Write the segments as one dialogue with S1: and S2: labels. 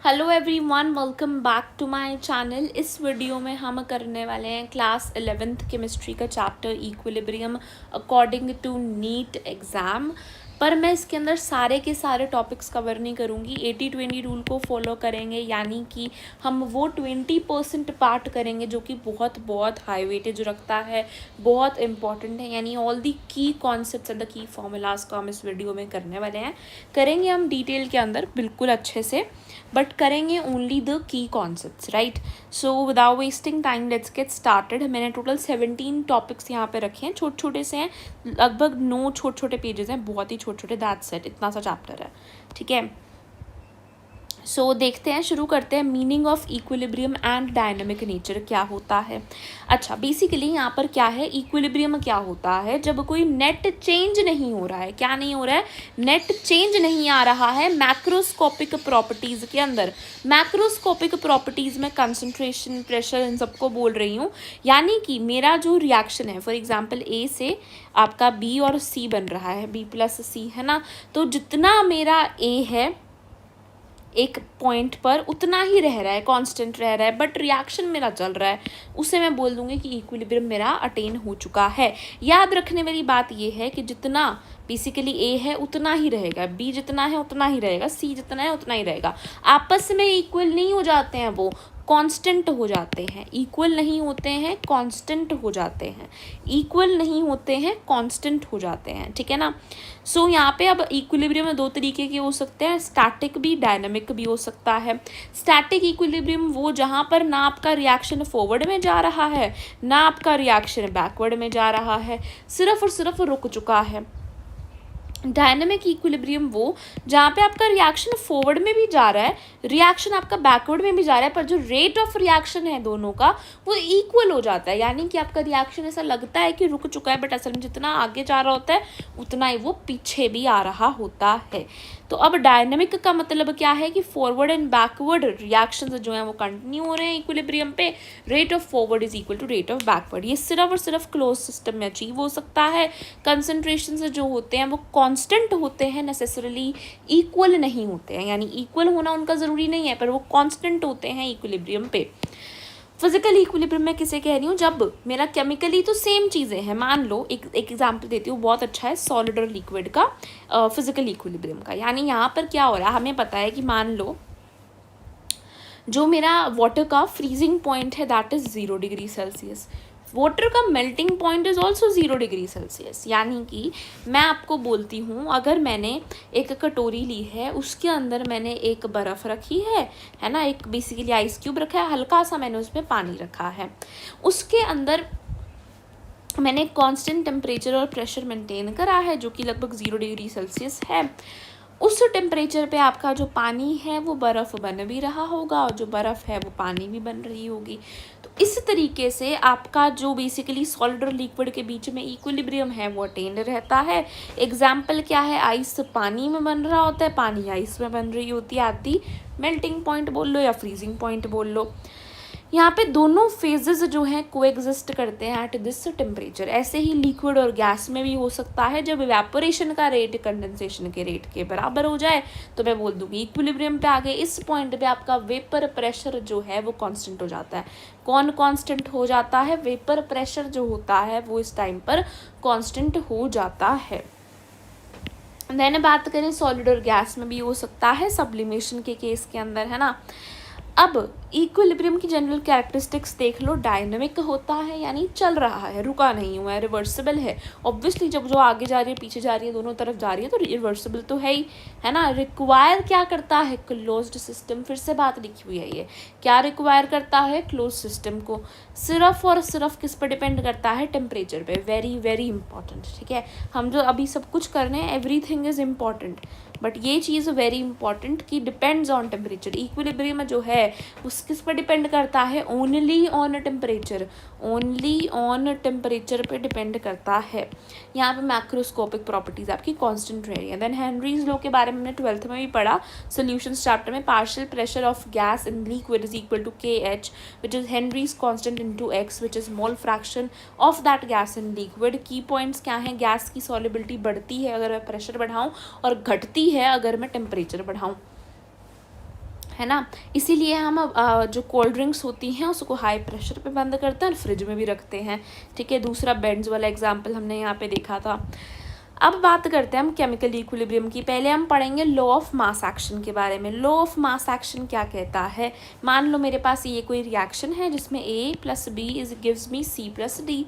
S1: Hello everyone, welcome back to my channel. इस video में हम करने वाले हैं क्लास 11th केमिस्ट्री का chapter equilibrium according to NEET exam. पर मैं इसके अंदर सारे के सारे टॉपिक्स कवर नहीं करूँगी। 80-20 रूल को फॉलो करेंगे, यानी कि हम वो 20% पार्ट करेंगे जो कि बहुत बहुत हाई वेटेज रखता है, बहुत इंपॉर्टेंट है। यानी ऑल दी की concepts and the key formulas को हम इस वीडियो में करने वाले हैं। करेंगे हम डिटेल के अंदर बिल्कुल अच्छे से, बट करेंगे only the key concepts, right. So without wasting time let's get started. मैंने टोटल 17 टॉपिक्स यहाँ पे रखे हैं, छोटे छोटे से हैं, लगभग 9 छोटे छोटे पेजेस हैं, बहुत ही छोटे छोटे, दैट्स इट, इतना सा चैप्टर है, ठीक है। सो देखते हैं, शुरू करते हैं। Meaning of equilibrium and dynamic nature क्या होता है। अच्छा, बेसिकली यहाँ पर क्या है, इक्विलिब्रियम क्या होता है, जब कोई नेट चेंज नहीं हो रहा है। क्या नहीं हो रहा है? नेट चेंज नहीं आ रहा है मैक्रोस्कोपिक प्रॉपर्टीज़ के अंदर। मैक्रोस्कोपिक प्रॉपर्टीज़ में कंसंट्रेशन, प्रेशर, इन सबको बोल रही हूँ। यानी कि मेरा जो रिएक्शन है, फॉर एग्जाम्पल ए से आपका बी और सी बन रहा है, B+C है ना, तो जितना मेरा ए है एक पॉइंट पर उतना ही रह रहा है, कांस्टेंट रह रहा है, बट रिएक्शन मेरा चल रहा है, उसे मैं बोल दूंगी कि इक्विलिब्रियम मेरा अटेन हो चुका है। याद रखने वाली बात ये है कि जितना बेसिकली ए है उतना ही रहेगा, बी जितना है उतना ही रहेगा, सी जितना है उतना ही रहेगा। आपस में इक्वल नहीं हो जाते हैं, वो कांस्टेंट हो जाते हैं। इक्वल नहीं होते हैं, कांस्टेंट हो जाते हैं। इक्वल नहीं होते हैं, कांस्टेंट हो जाते हैं, ठीक है ना। सो यहाँ पे अब इक्विलिब्रियम में दो तरीके के हो सकते हैं, स्टैटिक भी, डायनामिक भी हो सकता है। स्टैटिक इक्विलिब्रियम वो जहाँ पर ना आपका रिएक्शन फॉरवर्ड में जा रहा है, ना आपका रिएक्शन बैकवर्ड में जा रहा है, सिर्फ और सिर्फ रुक चुका है। डायनामिक इक्विलिब्रियम वो जहाँ पे आपका रिएक्शन फॉरवर्ड में भी जा रहा है, रिएक्शन आपका बैकवर्ड में भी जा रहा है, पर जो रेट ऑफ रिएक्शन है दोनों का वो इक्वल हो जाता है। यानी कि आपका रिएक्शन ऐसा लगता है कि रुक चुका है, बट असल में जितना आगे जा रहा होता है उतना ही वो पीछे भी आ रहा होता है। तो अब डायनामिक का मतलब क्या है कि फॉरवर्ड एंड बैकवर्ड रिएक्शंस जो हैं वो कंटिन्यू हो रहे हैं इक्विलिब्रियम पे। Rate of forward is equal to rate of backward. ये सिर्फ और सिर्फ क्लोज सिस्टम में अचीव हो सकता है। कंसंट्रेशन जो होते हैं वो कांस्टेंट होते हैं, नेसेसरली इक्वल नहीं होते हैं। यानी इक्वल होना उनका ज़रूरी नहीं है, पर वो कांस्टेंट होते हैं इक्विलिब्रियम पे। फिजिकल इक्विलिब्रियम में किसे कह रही हूँ, जब मेरा केमिकली तो सेम चीज़ें हैं। मान लो एक एग्जांपल देती हूँ, बहुत अच्छा है, सॉलिड और लिक्विड का फिजिकल इक्विलिब्रियम का। यानी यहाँ पर क्या हो रहा है, हमें पता है कि मान लो जो मेरा वाटर का फ्रीजिंग पॉइंट है that is 0 degree Celsius. Water का melting point is also 0 degree Celsius. यानी कि मैं आपको बोलती हूँ, अगर मैंने एक कटोरी ली है, उसके अंदर मैंने एक बर्फ़ रखी है ना, एक बेसिकली आइस क्यूब रखा है, हल्का सा मैंने उसमें पानी रखा है, उसके अंदर मैंने कांस्टेंट टेम्परेचर और प्रेशर मेंटेन करा है जो कि लगभग 0 डिग्री सेल्सियस है। उस टेम्परेचर पे आपका जो पानी है वो बर्फ़ बन भी रहा होगा, और जो बर्फ़ है वो पानी भी बन रही होगी। तो इस तरीके से आपका जो बेसिकली सॉलिड और लिक्विड के बीच में इक्विलिब्रियम है वो अटेन रहता है। एग्जाम्पल क्या है, आइस पानी में बन रहा होता है, पानी आइस में बन रही होती है, एट दी मेल्टिंग पॉइंट बोल लो या फ्रीजिंग पॉइंट बोल लो। यहाँ पे दोनों फेजेस जो हैं कोएग्जिस्ट करते हैं एट दिस टेम्परेचर। ऐसे ही लिक्विड और गैस में भी हो सकता है। जब इवेपोरेशन का रेट कंडेंसेशन के रेट के बराबर हो जाए तो मैं बोल दूंगी इक्विलिब्रियम पे आ गए। इस पॉइंट पे आपका वेपर प्रेशर जो है वो कांस्टेंट हो जाता है। कौन कांस्टेंट हो जाता है? वेपर प्रेशर जो होता है वो इस टाइम पर कांस्टेंट हो जाता है। देन बात करें सॉलिड और गैस में भी हो सकता है, सब्लिमेशन के केस के अंदर, है ना। अब इक्विलिब्रियम की जनरल कैरेक्टरिस्टिक्स देख लो। डायनामिक होता है यानी चल रहा है, रुका नहीं हुआ है, रिवर्सिबल है। ऑब्वियसली जब जो आगे जा रही है, पीछे जा रही है, दोनों तरफ जा रही है तो रिवर्सिबल तो है ही, है ना। रिक्वायर क्या करता है? Closed system. फिर से बात लिखी हुई है, ये क्या रिक्वायर करता है? क्लोज सिस्टम को। सिर्फ और सिर्फ किस पर डिपेंड करता है? टेम्परेचर पे। वेरी वेरी इंपॉर्टेंट, ठीक है। हम जो अभी सब कुछ कर रहे हैं, एवरीथिंग इज इम्पॉर्टेंट, बट ये चीज़ वेरी इंपॉर्टेंट कि डिपेंड्स ऑन टेम्परेचर। इक्विलिब्रियम जो है उस किस पर डिपेंड करता है? Only on temperature. Only on temperature पे डिपेंड करता है। यहाँ पे मैक्रोस्कोपिक प्रॉपर्टीज आपकी कांस्टेंट रह रही है। देन हेनरीज लॉ के बारे में हमने 12th में भी पढ़ा, सॉल्यूशंस चैप्टर में। Partial pressure of gas in liquid is equal to KH which is Henry's constant into X which is mole fraction of that gas in liquid. Key points क्या हैं? गैस की solubility बढ़ती है अगर मैं pressure बढ़ाऊँ, और घटती है अगर मैं टेम्परेचर बढ़ाऊँ, है ना। इसीलिए हम जो कोल्ड ड्रिंक्स होती हैं उसको हाई प्रेशर पे बंद करते हैं और फ्रिज में भी रखते हैं, ठीक है। दूसरा बेंड्स वाला एग्जांपल हमने यहाँ पे देखा था। अब बात करते हैं हम केमिकल इक्विलिब्रियम की। पहले हम पढ़ेंगे लॉ ऑफ मास एक्शन के बारे में। लॉ ऑफ मास एक्शन क्या कहता है, मान लो मेरे पास ये कोई रिएक्शन है जिसमें A + B gives me C + D,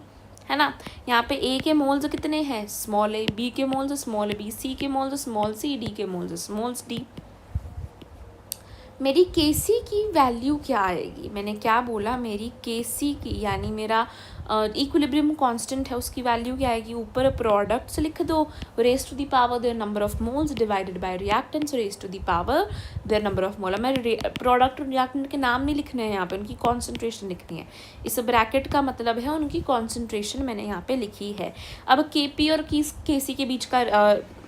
S1: है ना। यहाँ पे A के मोल्स कितने हैं, स्मॉल a, B के मोल्स स्मॉल b, C के मोल्स स्मॉल c, D के मोल्स स्मॉल d। मेरी Kc की वैल्यू क्या आएगी, मैंने क्या बोला, मेरी Kc की यानी मेरा इक्विलिब्रियम कांस्टेंट है उसकी वैल्यू क्या आएगी, ऊपर प्रोडक्ट्स लिख दो, raise to the power their number of moles divided by reactants raise to the power their number of mole. मैं प्रोडक्ट और रिएक्टेंट के नाम नहीं लिखने हैं यहाँ पे, उनकी कॉन्सेंट्रेशन लिखनी है। इस ब्रैकेट का मतलब है उनकी कॉन्सेंट्रेशन मैंने यहाँ पे लिखी है। अब Kp और Kc के बीच का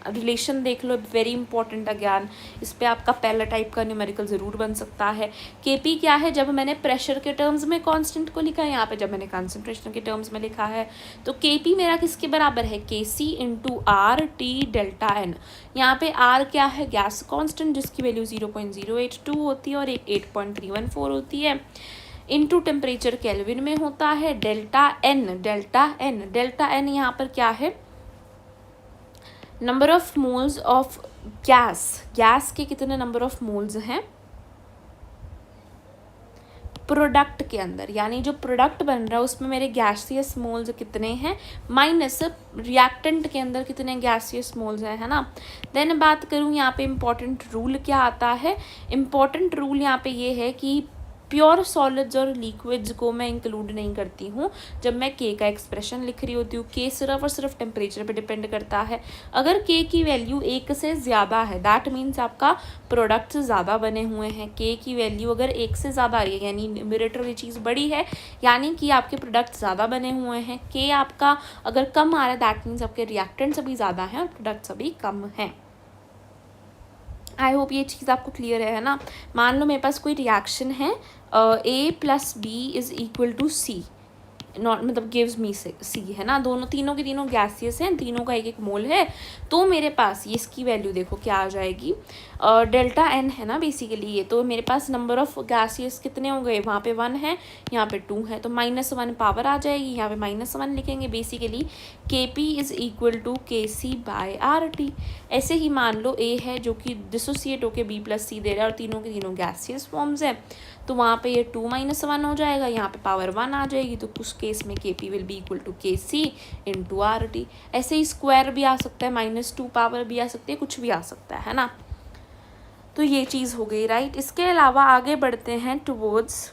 S1: रिलेशन देख लो, वेरी इंपॉर्टेंट अज्ञान। इस पे आपका पहला टाइप का न्यूमेरिकल ज़रूर बन सकता है। Kp क्या है, जब मैंने प्रेशर के टर्म्स में कांस्टेंट को लिखा है, यहाँ पे जब मैंने कंसंट्रेशन के टर्म्स में लिखा है, तो Kp मेरा किसके बराबर है, Kc × RT डेल्टा n। यहाँ पे R क्या है, गैस कांस्टेंट जिसकी वैल्यू 0.082 होती है और एक 8.314 होती है, इनटू टेम्परेचर केल्विन में होता है। डेल्टा एन यहाँ पर क्या है, number of moles of gas के कितने नंबर ऑफ मोल्स हैं प्रोडक्ट के अंदर, यानी जो प्रोडक्ट बन रहा है उसमें मेरे गैसियस मोल्स कितने हैं, माइनस रिएक्टेंट के अंदर कितने गैसियस मोल्स हैं, है ना। देन बात करूँ यहाँ पे इम्पॉर्टेंट रूल क्या आता है, इम्पॉर्टेंट रूल यहाँ पे ये है कि प्योर सॉलिड्स और लिक्विड्स को मैं इंक्लूड नहीं करती हूँ जब मैं K का एक्सप्रेशन लिख रही होती हूँ। K सिर्फ और सिर्फ टेम्परेचर पे डिपेंड करता है। अगर K की वैल्यू 1 से ज़्यादा है, दैट मीन्स आपका प्रोडक्ट ज़्यादा बने हुए हैं। K की वैल्यू अगर 1 से ज़्यादा आ रही है, यानी न्यूमरेटर वाली चीज़ बड़ी है, यानी कि आपके प्रोडक्ट ज़्यादा बने हुए हैं। K आपका अगर कम आ रहा है, दैट मीन्स आपके रिएक्टेंट्स अभी ज़्यादा हैं और प्रोडक्ट्स अभी कम हैं। आई होप ये चीज़ आपको क्लियर है ना। मान लो मेरे पास कोई रिएक्शन है, A + B = C, नॉट मतलब गिव्स मी C, है ना। तीनों के तीनों गैसियस हैं, तीनों का 1 मोल है, तो मेरे पास ये इसकी वैल्यू देखो क्या आ जाएगी, डेल्टा n है ना बेसिकली ये। तो मेरे पास नंबर ऑफ गैसियस कितने हो गए, वहाँ पे 1 है, यहाँ पे 2 है, तो -1 पावर आ जाएगी, यहाँ पे -1 लिखेंगे। Basically Kp = Kc/RT। ऐसे ही मान लो A है जो कि डिसोसिएट होकर B + C दे रहा है और तीनों के तीनों गैसियस फॉर्म्स है, तो वहाँ पे ये 2 - 1 हो जाएगा, यहाँ पे पावर 1 आ जाएगी, तो उस केस में Kp will be equal to Kc × RT। ऐसे ही स्क्वायर भी आ सकता है, -2 पावर भी आ सकती है, कुछ भी आ सकता है ना। तो ये चीज़ हो गई, राइट। इसके अलावा आगे बढ़ते हैं towards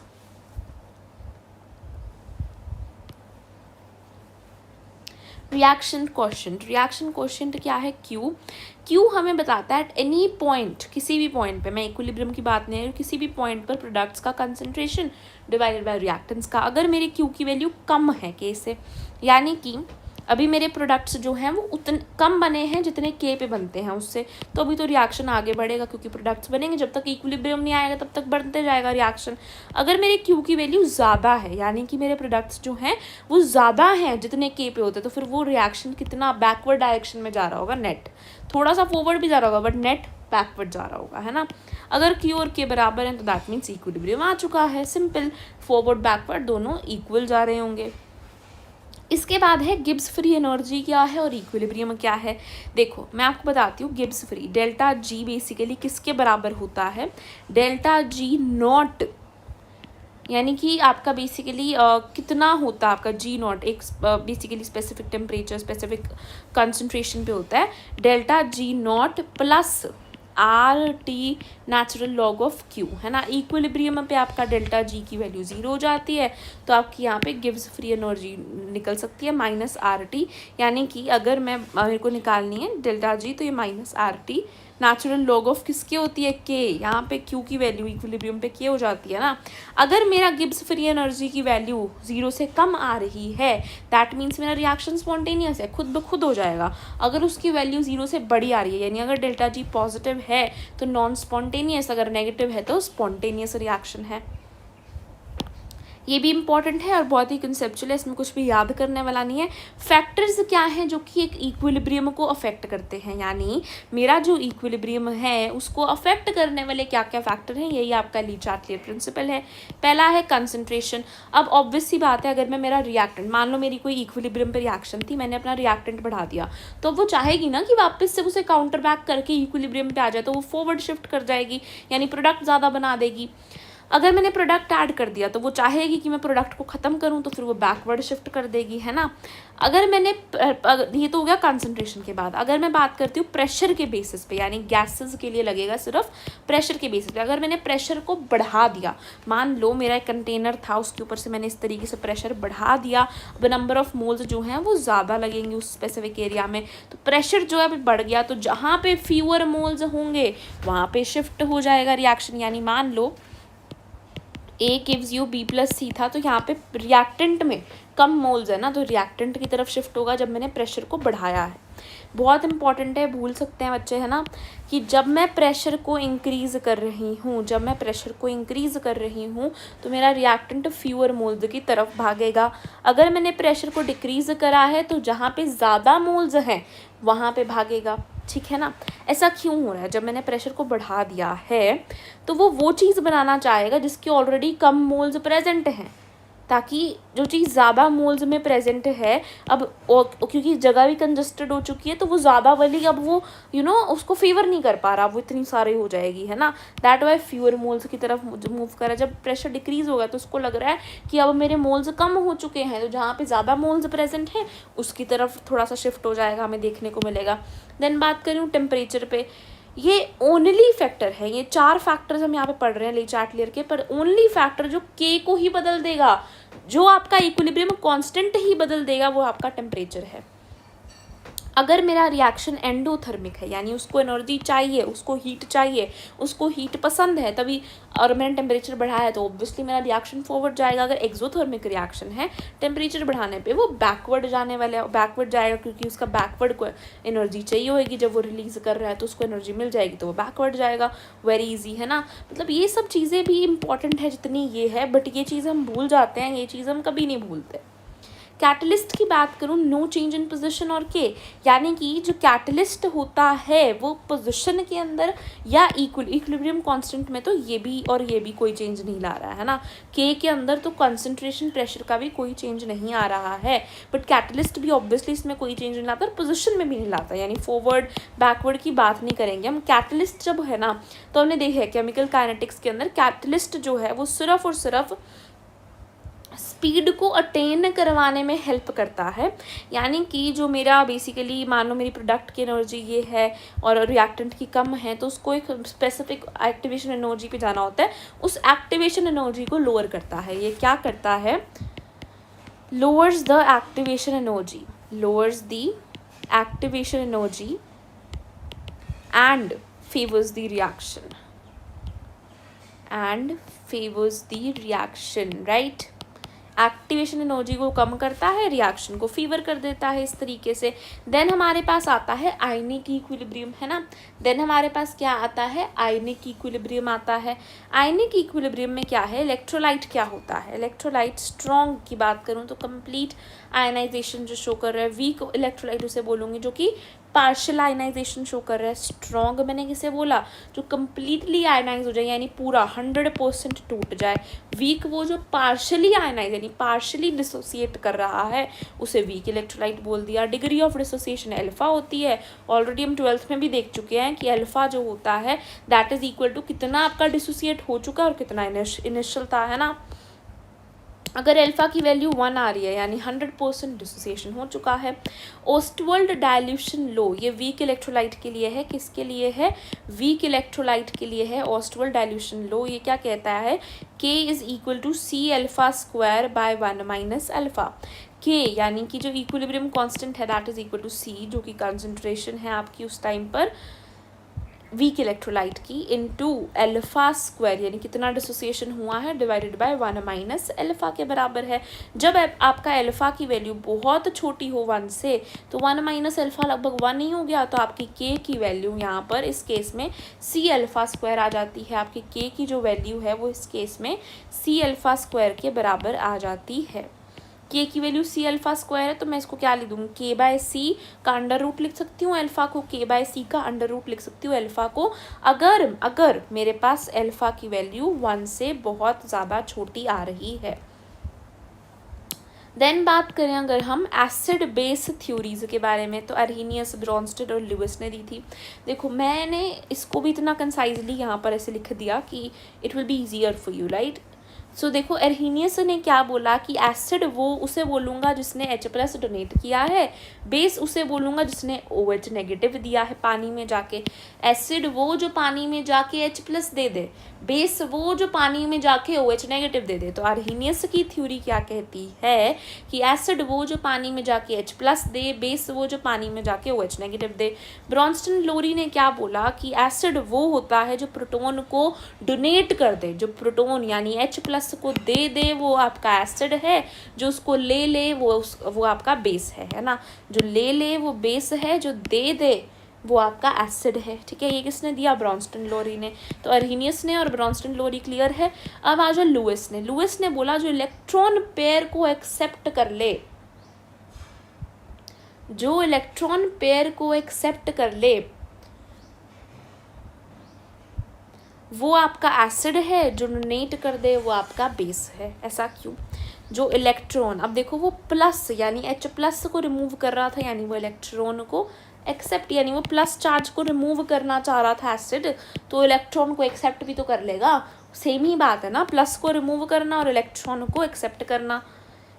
S1: reaction quotient. Reaction quotient क्या है, Q हमें बताता है एट एनी पॉइंट, किसी भी पॉइंट पे, मैं इक्विलिब्रियम की बात नहीं है, किसी भी पॉइंट पर प्रोडक्ट्स का कंसंट्रेशन डिवाइडेड बाय रिएक्टेंट्स का। अगर मेरी Q की वैल्यू कम है K से, यानी कि अभी मेरे प्रोडक्ट्स जो हैं वो उतने कम बने हैं जितने K पे बनते हैं उससे, तो अभी तो रिएक्शन आगे बढ़ेगा, क्योंकि प्रोडक्ट्स बनेंगे, जब तक इक्विलिब्रियम नहीं आएगा तब तक बढ़ते जाएगा रिएक्शन। अगर मेरे Q की वैल्यू ज़्यादा है, यानी कि मेरे प्रोडक्ट्स जो हैं वो ज़्यादा हैं जितने K पे होते हैं, तो फिर वो रिएक्शन कितना बैकवर्ड डायरेक्शन में जा रहा होगा, नेट थोड़ा सा फॉरवर्ड भी जा रहा होगा बट नेट बैकवर्ड जा रहा होगा, है ना। अगर Q और K बराबर हैं तो दैट मीन्स इक्विलिब्रियम आ चुका है, सिंपल। फॉरवर्ड बैकवर्ड दोनों इक्वल जा रहे होंगे। इसके बाद है गिब्स फ्री एनर्जी क्या है और इक्विलिब्रियम क्या है। देखो मैं आपको बताती हूँ, Gibbs free delta G basically किसके बराबर होता है, डेल्टा G0, यानी कि आपका बेसिकली कितना होता है आपका G0, एक basically specific temperature specific concentration पे होता है, delta G0 + RT natural log of Q, है ना। इक्विलिब्रियम पे आपका डेल्टा G की वैल्यू 0 हो जाती है, तो आपकी यहाँ पे गिव्स फ्री एनर्जी निकल सकती है -RT, यानी कि अगर मेरे को निकालनी है डेल्टा G, तो ये -RT नेचुरल लॉग ऑफ किसकी होती है, K। यहाँ पे Q की वैल्यू इक्विलिब्रियम पे K हो जाती है ना। अगर मेरा गिब्स फ्री एनर्जी की वैल्यू 0 से कम आ रही है, दैट मीन्स मेरा रिएक्शन स्पॉन्टेनियस है, खुद ब खुद हो जाएगा। अगर उसकी वैल्यू 0 से बड़ी आ रही है, यानी अगर डेल्टा G पॉजिटिव है तो नॉन स्पॉन्टेनियस, अगर नेगेटिव है तो स्पॉन्टेनियस रिएक्शन है। ये भी इंपॉर्टेंट है और बहुत ही कंसेप्चुअल है, इसमें कुछ भी याद करने वाला नहीं है। फैक्टर्स क्या हैं जो कि एक इक्विलिब्रियम को अफेक्ट करते हैं, यानी मेरा जो इक्विलिब्रियम है उसको अफेक्ट करने वाले क्या क्या फैक्टर हैं, यही आपका ली चार्टियर प्रिंसिपल है। पहला है कंसंट्रेशन। अब ऑब्वियस सी बात है, अगर मैं मेरा रिएक्टेंट, मान लो मेरी कोई इक्विलिब्रियम पे रिएक्शन थी, मैंने अपना रिएक्टेंट बढ़ा दिया, तो वो चाहेगी ना कि वापस से उसे काउंटर बैक करके इक्विलिब्रियम पे आ जाए, तो वो फॉरवर्ड शिफ्ट कर जाएगी, यानी प्रोडक्ट ज़्यादा बना देगी। अगर मैंने प्रोडक्ट ऐड कर दिया तो वो चाहेगी कि मैं प्रोडक्ट को ख़त्म करूं, तो फिर वो बैकवर्ड शिफ्ट कर देगी, है ना। अगर मैंने, ये तो हो गया कंसंट्रेशन के बाद। अगर मैं बात करती हूँ प्रेशर के बेसिस पे, यानी गैसेस के लिए लगेगा सिर्फ प्रेशर के बेसिस पे। अगर मैंने प्रेशर को बढ़ा दिया, मान लो मेरा एक कंटेनर था, उसके ऊपर से मैंने इस तरीके से प्रेशर बढ़ा दिया, अब नंबर ऑफ मोल्स जो हैं वो ज़्यादा लगेंगे उस स्पेसिफिक एरिया में, तो प्रेशर जो है बढ़ गया, तो जहाँ पे फ्यूअर मोल्स होंगे वहाँ पे शिफ्ट हो जाएगा रिएक्शन। यानी मान लो A gives you B+C था, तो यहाँ पे रिएक्टेंट में कम मोल्स है ना, तो रिएक्टेंट की तरफ शिफ्ट होगा जब मैंने प्रेशर को बढ़ाया है। बहुत इंपॉर्टेंट है, भूल सकते हैं बच्चे, है ना, कि जब मैं प्रेशर को इंक्रीज़ कर रही हूँ, तो मेरा रिएक्टेंट फ्यूअर मोल्स की तरफ भागेगा। अगर मैंने प्रेशर को डिक्रीज़ करा है तो जहाँ पे ज़्यादा मोल्स हैं वहाँ पे भागेगा, ठीक है ना। ऐसा क्यों हो रहा है, जब मैंने प्रेशर को बढ़ा दिया है तो वो चीज़ बनाना चाहेगा जिसकी ऑलरेडी कम मोल्स प्रेजेंट हैं, ताकि जो चीज़ ज़्यादा मोल्स में प्रेजेंट है, अब क्योंकि जगह भी कंजस्टेड हो चुकी है, तो वो ज़्यादा वाली अब वो उसको फेवर नहीं कर पा रहा, वो इतनी सारी हो जाएगी, है ना। दैट वाई फ्यूअर मोल्स की तरफ मूव कर रहा है। जब प्रेशर डिक्रीज़ होगा तो उसको लग रहा है कि अब मेरे मोल्स कम हो चुके हैं, तो जहाँ पे ज़्यादा मोल्स प्रेजेंट हैं उसकी तरफ थोड़ा सा शिफ्ट हो जाएगा, हमें देखने को मिलेगा। देन बात करूँ टेम्परेचर पे, ये ओनली फैक्टर है, ये 4 फैक्टर्स हम यहाँ पे पढ़ रहे हैं ली चार्टियर के, पर ओनली फैक्टर जो के को ही बदल देगा, जो आपका इक्विलिब्रियम कांस्टेंट ही बदल देगा, वो आपका टेम्परेचर है। अगर मेरा रिएक्शन एंडोथर्मिक है, यानी उसको एनर्जी चाहिए, उसको हीट चाहिए, उसको हीट पसंद है तभी, और मैंने टेम्परेचर बढ़ाया है, तो ऑब्वियसली मेरा रिएक्शन फॉरवर्ड जाएगा। अगर एक्सोथर्मिक रिएक्शन है, टेम्परेचर बढ़ाने पे वो बैकवर्ड जाएगा, क्योंकि उसका बैकवर्ड को एनर्जी चाहिए होगी, जब वो रिलीज कर रहा है तो उसको एनर्जी मिल जाएगी, तो वो बैकवर्ड जाएगा। वेरी ईजी, है ना। मतलब ये सब चीज़ें भी इंपॉर्टेंट है जितनी ये है, बट ये चीज़ हम भूल जाते हैं, ये चीज़ हम कभी नहीं भूलते। कैटलिस्ट की बात करूँ, नो चेंज इन पोजीशन और के, यानी कि जो कैटलिस्ट होता है वो पोजीशन के अंदर या इक्विलिब्रियम कांस्टेंट में तो ये भी कोई चेंज नहीं ला रहा है ना। के अंदर तो कंसंट्रेशन प्रेशर का भी कोई चेंज नहीं आ रहा है, बट कैटलिस्ट भी ऑब्वियसली इसमें कोई चेंज नहीं लाता और पोजीशन में भी नहीं लाता, यानी फॉरवर्ड बैकवर्ड की बात नहीं करेंगे हम। कैटलिस्ट जब है ना, तो हमने देखा है केमिकल काइनेटिक्स के अंदर कैटलिस्ट जो है वो सिर्फ और सिर्फ स्पीड को अटेन करवाने में हेल्प करता है। यानी कि जो मेरा बेसिकली, मान लो मेरी प्रोडक्ट की एनर्जी ये है और रिएक्टेंट की कम है, तो उसको एक स्पेसिफिक एक्टिवेशन एनर्जी पे जाना होता है, उस एक्टिवेशन एनर्जी को लोअर करता है। ये क्या करता है, lowers the activation energy and favours the reaction, right. Activation energy को कम करता है, रिएक्शन को फीवर कर देता है, इस तरीके से। देन हमारे पास आता है आयनिक इक्विलिब्रियम, है ना। देन हमारे पास क्या आता है, आयनिक इक्विलिब्रियम आता है। आयनिक इक्विलिब्रियम में क्या है, इलेक्ट्रोलाइट क्या होता है। इलेक्ट्रोलाइट स्ट्रॉन्ग की बात करूँ तो कंप्लीट आयनाइजेशन जो शो कर रहा है, वीक इलेक्ट्रोलाइट उसे बोलूँगी जो कि पार्शियल आयनाइजेशन शो कर रहा है। स्ट्रॉन्ग मैंने किसे बोला, जो कंप्लीटली आयनाइज हो जाए, यानी पूरा 100% टूट जाए। वीक वो जो पार्शियली आयनाइज, यानी पार्शियली डिसोसिएट कर रहा है, उसे वीक इलेक्ट्रोलाइट बोल दिया। डिग्री ऑफ डिसोसिएशन अल्फा होती है, ऑलरेडी हम 12th में भी देख चुके हैं कि अल्फा जो होता है दैट इज इक्वल टू कितना आपका डिसोसिएट हो चुका है और कितना इनिशियल था, है ना। अगर अल्फा की वैल्यू 1 आ रही है, यानी 100% डिसोसिएशन हो चुका है। ओस्टवर्ल्ड डाइल्यूशन लो, ये वीक इलेक्ट्रोलाइट के लिए है। किसके लिए है, वीक इलेक्ट्रोलाइट के लिए है ओस्टवर्ल्ड डाइल्यूशन लो। ये क्या कहता है, K is equal to C alpha square by 1 minus alpha. K यानी कि जो इक्विलिब्रियम कांस्टेंट है that is equal to C, जो कि कंसंट्रेशन है आपकी उस टाइम पर वीक इलेक्ट्रोलाइट की इनटू अल्फा स्क्वायर, यानी कितना डिसोसिएशन हुआ है, डिवाइडेड बाय 1 माइनस अल्फा के बराबर है। जब आपका अल्फा की वैल्यू बहुत छोटी हो 1 से, तो 1 माइनस अल्फा लगभग 1 ही हो गया, तो आपकी के की वैल्यू यहाँ पर इस केस में सी अल्फा स्क्वायर आ जाती है। आपकी के की जो वैल्यू है वो इस केस में सी अल्फा स्क्वायर के बराबर आ जाती है। के की वैल्यू सी अल्फा स्क्वायर है, तो मैं इसको क्या लिख दूँगी, के बाय सी का अंडर रूट लिख सकती हूँ अल्फा को, के बाय सी का अंडर रूट लिख सकती हूँ अल्फा को, अगर मेरे पास अल्फा की वैल्यू 1 से बहुत ज़्यादा छोटी आ रही है। देन बात करें अगर हम एसिड बेस थ्योरीज के बारे में, तो अर्हीनियस, ब्रॉन्स्टेड और ल्यूइस ने दी थी। देखो मैंने इसको भी इतना कंसाइजली यहाँ पर ऐसे लिख दिया कि it will be easier for you, right. So देखो अर्हीनियस ने क्या बोला कि एसिड वो उसे बोलूँगा जिसने H+ डोनेट किया है, बेस उसे बोलूँगा जिसने OH नेगेटिव दिया है पानी में जाके। एसिड वो जो पानी में जाके H+ दे दे, बेस वो जो पानी में जाके OH नेगेटिव दे दे। तो अर्हीनियस की थ्योरी क्या कहती है कि एसिड वो जो पानी में जाके H+ दे, बेस वो जो पानी में जाके OH नेगेटिव दे। ब्रॉन्स्टन लोरी ने क्या बोला कि एसिड वो होता है जो प्रोटोन को डोनेट कर दे, जो प्रोटोन यानी H+ को दे दे वो आपका एसिड है, जो उसको ले ले वो आपका बेस है ना। जो ले ले वो बेस है, जो दे दे वो आपका एसिड है, ठीक है। ये किसने दिया, ब्रॉन्स्टन लोरी ने। तो अर्हीनियस ने और ब्रॉन्स्टन लोरी क्लियर है। अब आ जाओ लुइस ने। लुइस ने बोला जो इलेक्ट्रॉन पेयर को एक्सेप्ट कर ले, जो इलेक्ट्रॉन पेयर को एक्सेप्ट कर ले वो आपका एसिड है, जो डोनेट कर दे वो आपका बेस है। ऐसा क्यों? जो इलेक्ट्रॉन, अब देखो वो प्लस यानी H+ को रिमूव कर रहा था, यानी वो इलेक्ट्रॉन को एक्सेप्ट, यानी वो प्लस चार्ज को रिमूव करना चाह रहा था एसिड, तो इलेक्ट्रॉन को एक्सेप्ट भी तो कर लेगा। सेम ही बात है ना, प्लस को रिमूव करना और इलेक्ट्रॉन को एक्सेप्ट करना,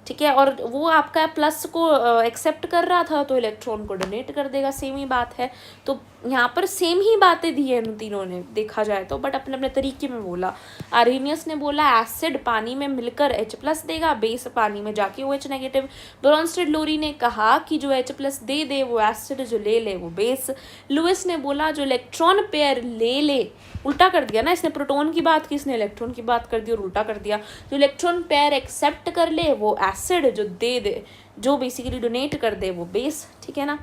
S1: ठीक है। और वो आपका प्लस को एक्सेप्ट कर रहा था तो इलेक्ट्रॉन को डोनेट कर देगा, सेम ही बात है। तो यहाँ पर सेम ही बातें दी है इन तीनों ने देखा जाए तो, बट अपने अपने तरीके में बोला। अर्हीनियस ने बोला एसिड पानी में मिलकर H+ देगा, बेस पानी में जाके OH नेगेटिव। ब्रॉन्स्टेड लोरी ने कहा कि जो H+ दे दे वो एसिड, जो ले ले वो बेस। लुइस ने बोला जो इलेक्ट्रॉन पेयर ले ले, उल्टा कर दिया ना, इसने प्रोटोन की बात की, इसने इलेक्ट्रॉन की बात कर दी और उल्टा कर दिया। जो इलेक्ट्रॉन पेयर एक्सेप्ट कर ले वो एसिड, जो दे दे, जो बेसिकली डोनेट कर दे वो बेस, ठीक है ना।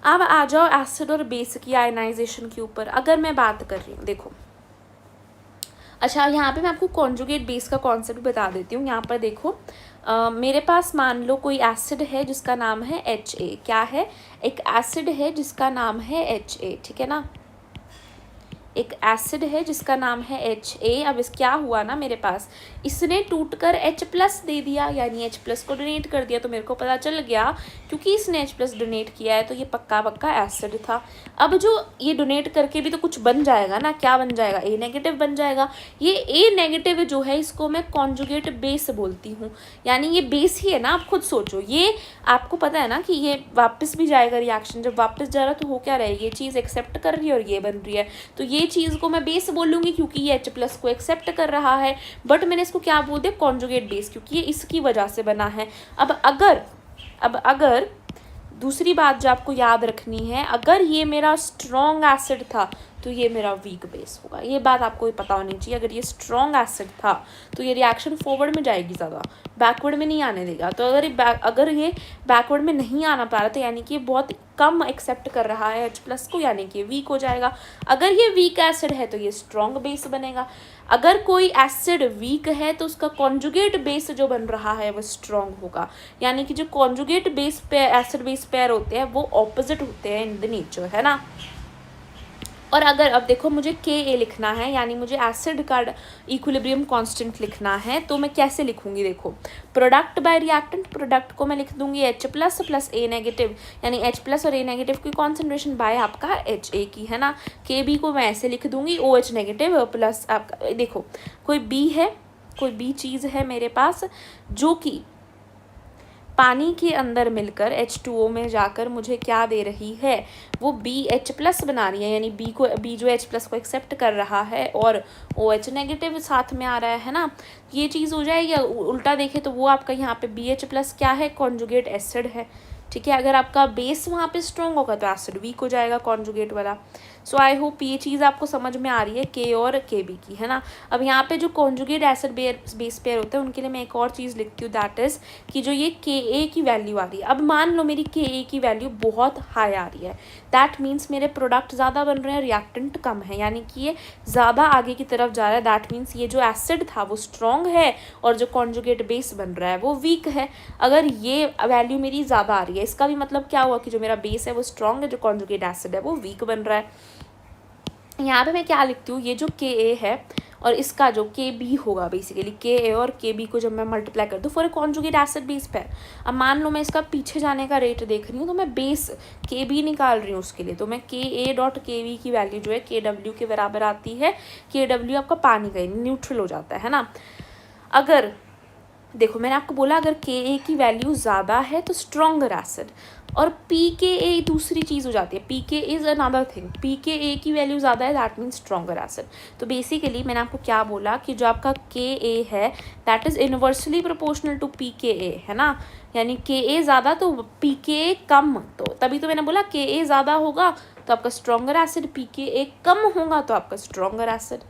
S1: अब आ जाओ एसिड और बेस की आयनाइजेशन के ऊपर। अगर मैं बात कर रही हूँ, देखो अच्छा यहाँ पे मैं आपको कॉन्जुगेट बेस का कॉन्सेप्ट बता देती हूँ। यहाँ पर देखो मेरे पास मान लो कोई एसिड है जिसका नाम है HA। क्या है? एक एसिड है जिसका नाम है HA, ठीक है ना। एक एसिड है जिसका नाम है HA। अब इस क्या हुआ ना, मेरे पास इसने टूटकर H+ दे दिया, यानी H+ को डोनेट कर दिया। तो मेरे को पता चल गया क्योंकि इसने H+ डोनेट किया है तो ये पक्का पक्का एसिड था। अब जो ये डोनेट करके भी तो कुछ बन जाएगा ना, क्या बन जाएगा? A नेगेटिव बन जाएगा। ये A नेगेटिव जो है इसको मैं कॉन्जुगेट बेस बोलती हूँ, यानी ये बेस ही है ना। आप खुद सोचो, ये आपको पता है ना कि ये वापस भी जाएगा रिएक्शन, जब वापस जा रहा तो हो क्या रहा है, ये चीज़ एक्सेप्ट कर रही है और ये बन रही है, तो ये चीज़ को मैं बेस बोलूँगी क्योंकि ये H+ को एक्सेप्ट कर रहा है। बट मैंने इसको क्या बोल दिया? कॉन्जुगेट बेस, क्योंकि ये इसकी वजह से बना है। अब अगर दूसरी बात जो आपको याद रखनी है, अगर ये मेरा स्ट्रॉन्ग एसिड था तो ये मेरा वीक बेस होगा। ये बात आपको पता होनी चाहिए। अगर ये स्ट्रॉन्ग एसिड था तो ये रिएक्शन फॉरवर्ड में जाएगी ज़्यादा, बैकवर्ड में नहीं आने देगा। तो अगर ये बैकवर्ड में नहीं आना पा रहा था, यानी कि बहुत कम एक्सेप्ट कर रहा है H+ को, यानी कि वीक हो जाएगा। अगर ये वीक एसिड है तो ये स्ट्रॉन्ग बेस बनेगा। अगर कोई एसिड वीक है तो उसका कॉन्जुगेट बेस जो बन रहा है वो स्ट्रॉन्ग होगा, यानी कि जो conjugate base pair, acid base pair होते हैं वो ऑपोजिट होते हैं इन द नेचर, है ना। और अगर अब देखो मुझे Ka लिखना है, यानी मुझे एसिड का इक्विलिब्रियम कांस्टेंट लिखना है, तो मैं कैसे लिखूंगी? देखो प्रोडक्ट बाय रिएक्टेंट, प्रोडक्ट को मैं लिख दूंगी H+ प्लस A नेगेटिव, यानी H+ और A नेगेटिव की कॉन्सेंट्रेशन बाय आपका HA की, है ना। Kb को मैं ऐसे लिख दूंगी OH नेगेटिव प्लस आपका, देखो कोई B है, कोई B चीज़ है मेरे पास जो कि पानी के अंदर मिलकर H2O में जाकर मुझे क्या दे रही है? वो BH+ बना रही है, यानी B जो H+ को एक्सेप्ट कर रहा है और OH नेगेटिव साथ में आ रहा है ना। ये चीज़ हो जाएगी। उल्टा देखें तो वो आपका यहाँ पे BH+ क्या है? कॉन्जुगेट एसिड है, ठीक है। अगर आपका बेस वहाँ पे स्ट्रॉन्ग होगा तो एसिड वीक हो जाएगा, कॉन्जुगेट वाला। सो आई होप ये चीज़ आपको समझ में आ रही है के और के बी की, है ना। अब यहाँ पे जो कॉन्जुगेट एसिड बेस पेयर होते हैं उनके लिए मैं एक और चीज़ लिखती हूँ, दैट इज़ कि जो ये के ए की वैल्यू आ रही है, अब मान लो मेरी के ए की वैल्यू बहुत हाई आ रही है, दैट मीन्स मेरे प्रोडक्ट ज़्यादा बन रहे हैं, रिएक्टेंट कम है, यानी कि ये ज़्यादा आगे की तरफ जा रहा है। दैट मीन्स ये जो एसिड था वो स्ट्रॉन्ग है और जो कॉन्जुगेट बेस बन रहा है वो वीक है। अगर ये वैल्यू मेरी ज़्यादा आ रही है, इसका भी मतलब क्या हुआ कि जो मेरा बेस है वो स्ट्रॉन्ग है, जो कॉन्जुगेट एसिड है वो वीक बन रहा है। यहाँ पे मैं क्या लिखती हूँ, ये जो के ए है और इसका जो के बी होगा, बेसिकली के ए और के बी को जब मैं मल्टीप्लाई कर दूँ for a conjugate acid base pair, अब मान लो मैं इसका पीछे जाने का रेट देख रही हूँ तो मैं बेस के बी निकाल रही हूँ उसके लिए, तो मैं के ए डॉट के बी की वैल्यू जो है के डब्ल्यू के बराबर आती है। के डब्ल्यू आपका पानी का न्यूट्रल हो जाता है ना। अगर देखो मैंने आपको बोला अगर के ए की वैल्यू ज़्यादा है तो स्ट्रॉन्गर एसिड, और पी के ए दूसरी चीज़ हो जाती है, पी के is another thing, P K ए की वैल्यू ज़्यादा है दैट मीन्स स्ट्रॉन्गर एसिड। तो बेसिकली मैंने आपको क्या बोला कि जो आपका के ए है that is inversely proportional to p K a, है ना, यानी के ए ज़्यादा तो पी के ए कम, तो तभी तो मैंने बोला के ए ज़्यादा होगा तो आपका स्ट्रॉन्गर एसिड, पी के ए कम होगा तो आपका स्ट्रॉन्गर एसिड,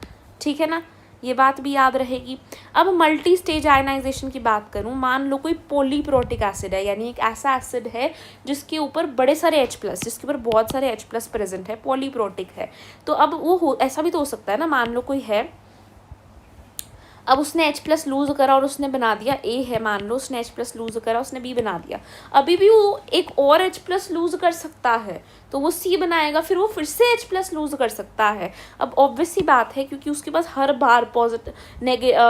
S1: ठीक है ना, ये बात भी याद रहेगी। अब मल्टी स्टेज आयनाइजेशन की बात करूँ, मान लो कोई पॉलीप्रोटिक एसिड है, यानी एक ऐसा एसिड है जिसके ऊपर बड़े सारे H+, जिसके ऊपर बहुत सारे H+ प्रेजेंट है, पॉलीप्रोटिक है, तो अब वो ऐसा भी तो हो सकता है ना, मान लो कोई है, अब उसने H+ लूज़ करा और उसने बना दिया A है, मान लो उसने H+ लूज़ करा उसने B बना दिया, अभी भी वो एक और H+ लूज़ कर सकता है तो वो C बनाएगा, फिर वो फिर से H+ लूज़ कर सकता है। अब ऑब्वियस सी बात है क्योंकि उसके पास हर बार पॉजिटिव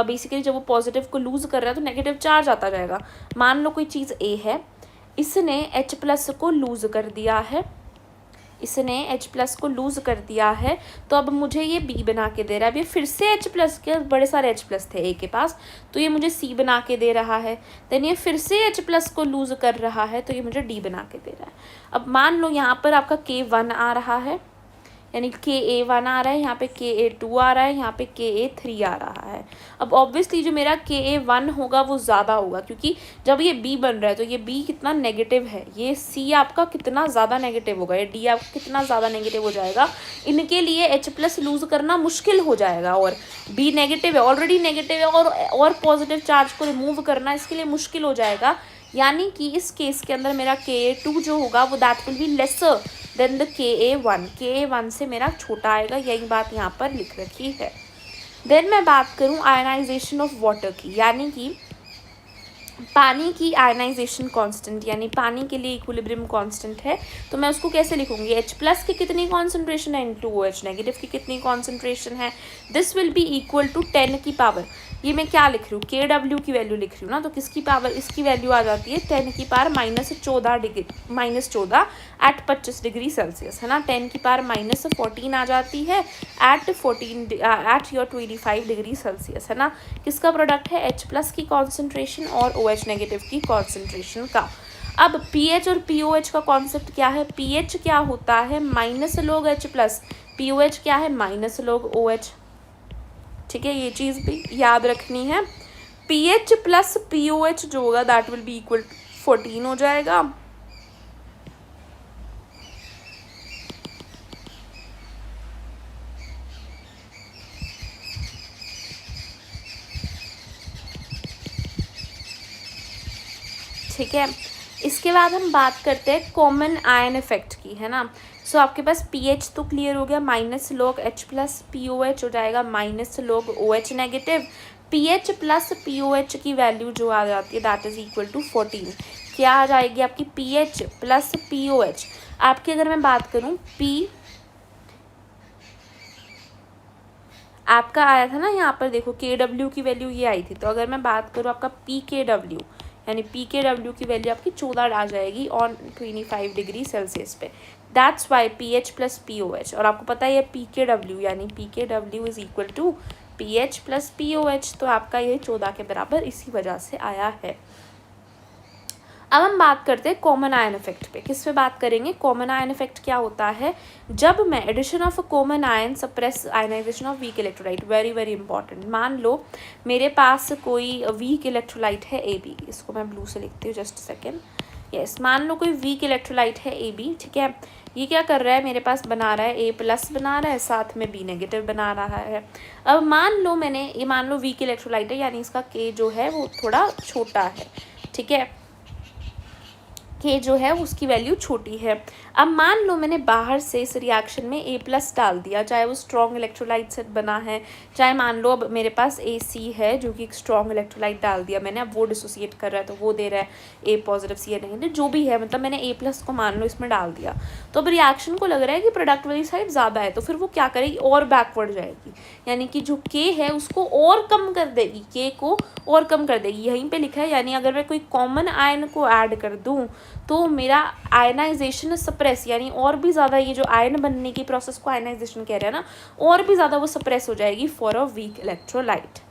S1: बेसिकली जब वो पॉजिटिव को लूज़ कर रहा है तो नेगेटिव चार्ज आता जाएगा। मान लो कोई चीज़ A है, इसने H+ को लूज़ कर दिया है, इसने H+ को लूज़ कर दिया है, तो अब मुझे ये B बना के दे रहा है, अब ये फिर से H+ के बड़े सारे H+ थे A के पास तो ये मुझे C बना के दे रहा है, देन ये फिर से H+ को लूज़ कर रहा है तो ये मुझे D बना के दे रहा है। अब मान लो यहाँ पर आपका K1 आ रहा है, यानी Ka1 आ रहा है, यहाँ पे Ka2 आ रहा है, यहाँ पे Ka3 आ रहा है। अब ऑब्वियसली जो मेरा Ka1 होगा वो ज़्यादा होगा क्योंकि जब ये B बन रहा है तो ये B कितना नेगेटिव है, ये C आपका कितना ज़्यादा नेगेटिव होगा, ये D आपका कितना ज़्यादा नेगेटिव हो जाएगा, इनके लिए H+ लूज़ करना मुश्किल हो जाएगा, और B नेगेटिव है, ऑलरेडी नेगेटिव है और पॉजिटिव चार्ज को रिमूव करना इसके लिए मुश्किल हो जाएगा, यानी कि इस केस के अंदर मेरा Ka2 जो होगा वो that will be lesser than the Ka1, Ka1 से मेरा छोटा आएगा, यही बात यहाँ पर लिख रखी है। देन मैं बात करूँ आयनाइजेशन ऑफ वाटर की, यानी कि पानी की आयनाइजेशन कांस्टेंट, यानी पानी के लिए इक्विलिब्रियम कांस्टेंट है, तो मैं उसको कैसे लिखूंगी, H+ की कितनी कॉन्सेंट्रेशन है इनटू OH नेगेटिव की कितनी कॉन्सेंट्रेशन है, this will be equal to 10 की पावर, ये मैं क्या लिख रही हूँ KW की वैल्यू लिख रही हूँ ना, तो किसकी पावर, इसकी वैल्यू आ जाती है 10 की पावर -14 एट 25 डिग्री सेल्सियस, है ना, 10 की पावर -14 आ जाती है एट योर 25 डिग्री सेल्सियस, है ना। किसका प्रोडक्ट है, H+ की कॉन्सेंट्रेशन और OH नेगेटिव की कॉन्सेंट्रेशन का। अब pH और POH का कॉन्सेप्ट क्या है, pH क्या होता है -log H+, POH क्या है -log OH, ठीक है, ये चीज़ भी याद रखनी है। pH + POH जो होगा दैट विल बी इक्वल 14 हो जाएगा, ठीक है। इसके बाद हम बात करते हैं कॉमन आयन इफेक्ट की, है ना। सो आपके पास pH तो क्लियर हो गया, -log H+, POH हो जाएगा -log OH negative, pH + POH की वैल्यू जो आ जाती है दैट इज़ इक्वल टू 14, क्या आ जाएगी आपकी pH + POH, आपकी अगर मैं बात करूँ P आपका आया था ना यहाँ पर, देखो KW की वैल्यू ये आई थी, तो अगर मैं बात करूँ आपका PKW, यानी PKW की वैल्यू आपकी 14 आ जाएगी ऑन 25 डिग्री सेल्सियस पे, दैट्स वाई pH + POH, और आपको पता है PKW यानी PKW is equal to pH + POH, तो आपका ये 14 के बराबर इसी वजह से आया है। अब हम बात करते हैं कॉमन आयन इफेक्ट पे, किस पे बात करेंगे, कॉमन आयन इफेक्ट क्या होता है, जब मैं addition of common ion suppress ionization of weak electrolyte, very very important. मान लो मेरे पास कोई वीक इलेक्ट्रोलाइट है AB, इसको मैं ब्लू से लिखती हूँ, जस्ट सेकेंड, यस, मान लो कोई वीक इलेक्ट्रोलाइट है AB, ठीक है, ये क्या कर रहा है, मेरे पास बना रहा है A+ बना रहा है, साथ में B नेगेटिव बना रहा है। अब मान लो मैंने ये मान लो वीक इलेक्ट्रोलाइट है, यानी इसका K जो है वो थोड़ा छोटा है, ठीक है, K जो है उसकी वैल्यू छोटी है। अब मान लो मैंने बाहर से इस रिएक्शन में A+ डाल दिया, चाहे वो स्ट्रॉन्ग इलेक्ट्रोलाइट से बना है, चाहे मान लो अब मेरे पास AC है जो कि एक स्ट्रॉन्ग इलेक्ट्रोलाइट डाल दिया मैंने, अब वो डिसोसिएट कर रहा है तो वो दे रहा है A पॉजिटिव C नेगेटिव, जो भी है, मतलब मैंने A+ को मान लो इसमें डाल दिया। तो अब रिएक्शन को लग रहा है कि प्रोडक्ट वाली साइड ज़्यादा है, तो फिर वो क्या करेगी, और बैकवर्ड जाएगी, यानी कि जो K है उसको और कम कर देगी, K को और कम कर देगी। यहीं पे लिखा है, यानी अगर मैं कोई कॉमन आयन को ऐड कर दूं तो मेरा आयनाइजेशन सप्रेस, यानी और भी ज़्यादा ये जो आयन बनने की प्रोसेस को आयनाइजेशन कह रहे हैं ना, और भी ज़्यादा वो सप्रेस हो जाएगी for a weak electrolyte.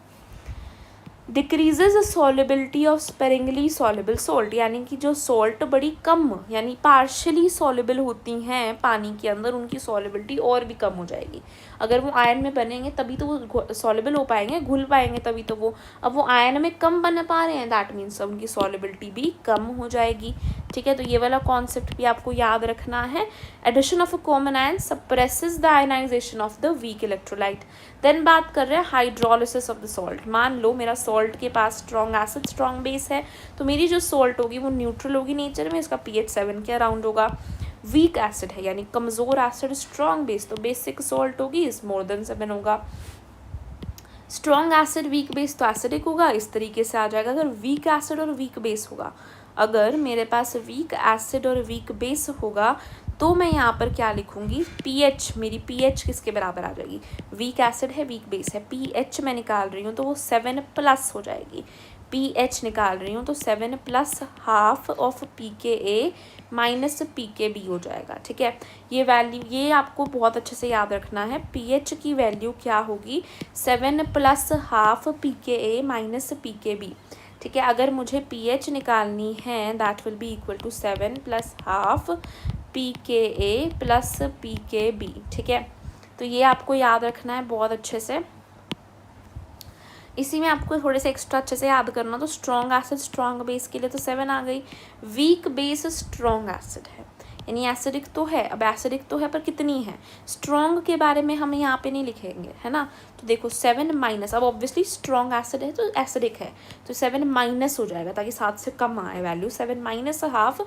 S1: Decreases solubility of sparingly soluble salt, यानी कि जो सॉल्ट बड़ी कम यानी पार्शली सॉलिबल होती हैं पानी के अंदर, उनकी सॉलिबिलिटी और भी कम हो जाएगी। अगर वो आयन में बनेंगे तभी तो वो सॉलिबल हो पाएंगे, घुल पाएंगे तभी तो वो, अब वो आयन में कम बन पा रहे हैं, दैट मीन्स उनकी सॉलिबिलिटी भी कम हो जाएगी, ठीक है। तो ये वाला कॉन्सेप्ट भी आपको याद रखना है। Addition of a common ion suppresses the ionization of the weak electrolyte. Then बात कर रहे हैं हाइड्रोलिसिस ऑफ द सॉल्ट। मान लो मेरा सॉल्ट के पास स्ट्रॉन्ग एसिड स्ट्रॉन्ग बेस है, तो मेरी जो सॉल्ट होगी वो न्यूट्रल होगी नेचर में, इसका pH 7 के अराउंड होगा। वीक एसिड है यानी कमज़ोर एसिड स्ट्रॉन्ग बेस, तो बेसिक सॉल्ट होगी इस मोर देन 7 होगा। स्ट्रॉन्ग एसिड वीक बेस तो एसिडिक होगा, इस तरीके से आ जाएगा। अगर वीक एसिड और वीक बेस होगा, अगर मेरे पास वीक एसिड और वीक बेस होगा तो मैं यहाँ पर क्या लिखूँगी, pH, मेरी pH किसके बराबर आ जाएगी, वीक एसिड है वीक बेस है, pH मैं निकाल रही हूँ तो वो 7+ हो जाएगी। pH निकाल रही हूँ तो 7+ half of pKa minus pKb हो जाएगा, ठीक है। ये वैल्यू ये आपको बहुत अच्छे से याद रखना है, pH की वैल्यू क्या होगी, 7+ हाफ pKa माइनस pKb, ठीक है। अगर मुझे pH निकालनी है that will be equal to 7+ half pKa plus pKb, ठीक है। तो ये आपको याद रखना है बहुत अच्छे से। इसी में आपको थोड़े से एक्स्ट्रा अच्छे से याद करना, तो स्ट्रॉन्ग एसिड स्ट्रॉन्ग बेस के लिए तो 7 आ गई, वीक बेस स्ट्रॉन्ग एसिड है यानी एसिडिक तो है, अब एसिडिक तो है पर कितनी है, स्ट्रॉन्ग के बारे में हम यहाँ पे नहीं लिखेंगे, है ना। तो देखो 7 माइनस, अब ऑब्वियसली स्ट्रॉन्ग एसिड है तो एसिडिक है, तो 7 माइनस हो जाएगा ताकि 7 से कम आए वैल्यू, 7 माइनस हाफ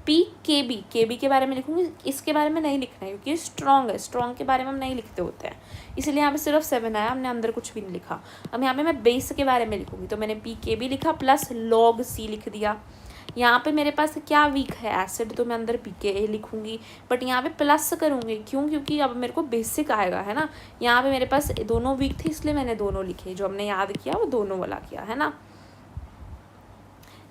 S1: pKb, केबी के बारे में लिखूंगी, इसके बारे में नहीं लिखना है क्योंकि स्ट्रॉन्ग है, स्ट्रॉन्ग के बारे में हम नहीं लिखते होते हैं, इसलिए यहाँ पे सिर्फ 7 आया, हमने अंदर कुछ भी नहीं लिखा। अब यहाँ पे मैं बेस के बारे में लिखूंगी, तो मैंने pKb लिखा प्लस log C लिख दिया। यहाँ पे मेरे पास क्या वीक है एसिड, तो मैं अंदर pKa लिखूंगी, बट यहाँ पे प्लस करूँगी क्यों, क्योंकि अब मेरे को बेसिक आएगा, है ना। यहाँ पे मेरे पास दोनों वीक थे इसलिए मैंने दोनों लिखे, जो हमने याद किया वो दोनों वाला किया, है ना।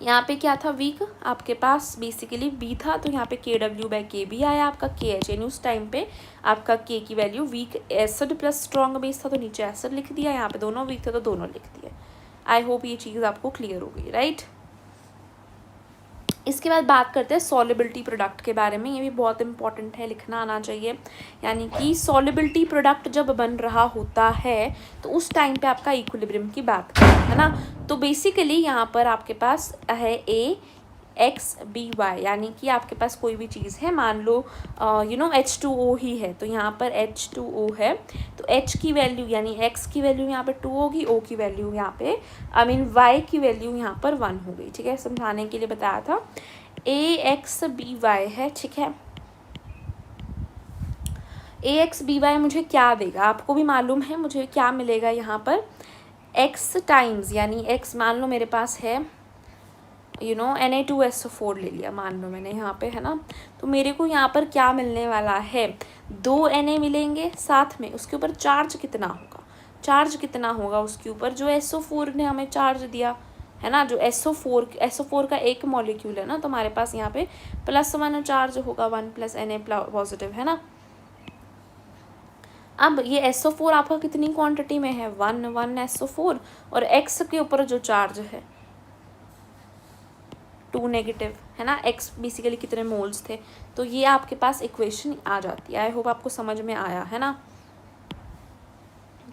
S1: यहाँ पे क्या था वीक, आपके पास बेसिकली बी था, तो यहाँ पे KW/KB आया आपका KH, यानी उस टाइम पे आपका K की value, weak acid plus strong base था तो नीचे एसिड लिख दिया, यहाँ पे दोनों वीक थे तो दोनों लिख दिए। आई होप ये चीज़ आपको क्लियर हो गई, राइट। इसके बाद बात करते हैं सॉलिबिलिटी प्रोडक्ट के बारे में, ये भी बहुत इंपॉर्टेंट है, लिखना आना चाहिए। यानी कि सॉलिबिलिटी प्रोडक्ट जब बन रहा होता है तो उस टाइम पे आपका इक्विलिब्रियम की बात करें, है ना। तो बेसिकली यहाँ पर आपके पास है AXBY, यानी कि आपके पास कोई भी चीज़ है, मान लो H2O ही है, तो यहाँ पर H2O है, तो H की वैल्यू यानी X की वैल्यू यहाँ पे 2 होगी, O की वैल्यू यहाँ पे Y की वैल्यू यहाँ पर 1 हो गई, ठीक है, समझाने के लिए बताया था। AXBY है, ठीक है। AXBY मुझे क्या देगा, आपको भी मालूम है मुझे क्या मिलेगा यहाँ पर, X टाइम्स, यानी X मान लो मेरे पास है Na2SO4 ले लिया मान लो मैंने यहाँ पे, है ना। तो मेरे को यहाँ पर क्या मिलने वाला है, 2 Na मिलेंगे, साथ में उसके ऊपर चार्ज कितना होगा, चार्ज कितना होगा उसके ऊपर, जो SO4 ने हमें चार्ज दिया, है ना। जो SO4 का एक मॉलिक्यूल है ना, तो हमारे पास यहाँ पे +1 चार्ज होगा, 1 + Na पॉजिटिव, है ना। अब ये SO4 आपका कितनी क्वांटिटी में है, 1 SO4, और X के ऊपर जो चार्ज है 2 नेगेटिव, है ना। X बेसिकली कितने मोल्स थे, तो ये आपके पास इक्वेशन आ जाती है। आई होप आपको समझ में आया, है ना।